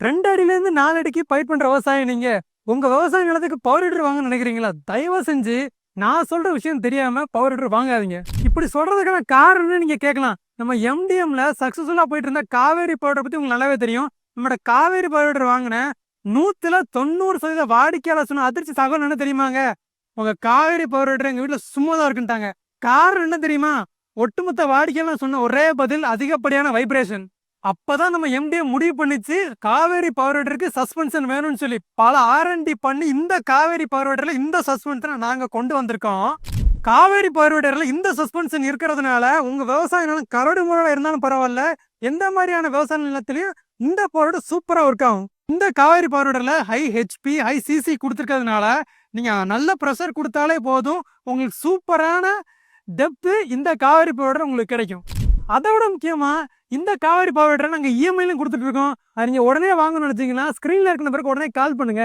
2 அடியிலேருந்து 4 அடிக்கு பயிர் பண்ற விவசாயம் நீங்க. உங்க விவசாய நிலத்துக்கு பவர் ஹீட்டர் வாங்கன்னு நினைக்கிறீங்களா? தயவு செஞ்சு நான் சொல்ற விஷயம் தெரியாம பவர் ஹீட்டர் வாங்காதீங்க. இப்படி சொல்றதுக்கான காரணம்னு நீங்க கேட்கலாம். நம்ம எம்டிஎம்ல சக்சஸ்ஃபுல்லா போயிட்டு இருந்த காவேரி பவர் ஹீட்டர் பத்தி உங்களுக்கு நல்லாவே தெரியும். நம்மளோட காவேரி பவர் ஹீட்டர் வாங்கின 100% வாடிக்கையாளர் சொன்ன அதிர்ச்சி தகவல் என்ன தெரியுமாங்க? உங்க காவேரி பவர் ஹீட்டர் எங்க வீட்டுல சும்மா தான் இருக்குன்ட்டாங்க. காரணம் என்ன தெரியுமா? ஒட்டுமொத்த வாடிக்கையாளர் சொன்ன ஒரே பதில் அதிகப்படியான வைப்ரேஷன். அப்பதான் நம்ம எம்டிஎம் முடிவு பண்ணிச்சு காவேரி பவர் ஹீட்டருக்கு சஸ்பென்ஷன் வேணும்னு சொல்லி பல ஆர்என்டி பண்ணி இந்த காவேரி பவர் ஹீட்டர்ல இந்த சஸ்பென்ஷனை நாங்க கொண்டு வந்திருக்கோம். காவேரி பவர் ஹீட்டர்ல இந்த சஸ்பென்ஷன் இருக்கிறதுனால உங்க விவசாய நிலம் கரடு முரடா இருந்தாலும் பரவாயில்ல, எந்த மாதிரியான விவசாய நிலத்திலையும் இந்த பவர் ஹீட்டர் சூப்பரா ஒர்க் ஆகும். இந்த காவேரி பவர் ஹீட்டர்ல ஹை ஹெச்பி ஹை சிசி கொடுத்துருக்கிறதுனால நீங்க நல்ல ப்ரெஷர் கொடுத்தாலே போதும், உங்களுக்கு சூப்பரான டெப்த் இந்த காவேரி பவர் ஹீட்டர் உங்களுக்கு கிடைக்கும். அதை விட முக்கியமா இந்த காவேரி பவர் ஹீட்டரை நாங்கள் இஎம்ஐலையும் கொடுத்துட்டு இருக்கோம். அது நீங்கள் உடனே வாங்கணும்னு நினச்சிங்கன்னா ஸ்க்ரீனில் இருக்கிற பிறகு உடனே கால் பண்ணுங்க.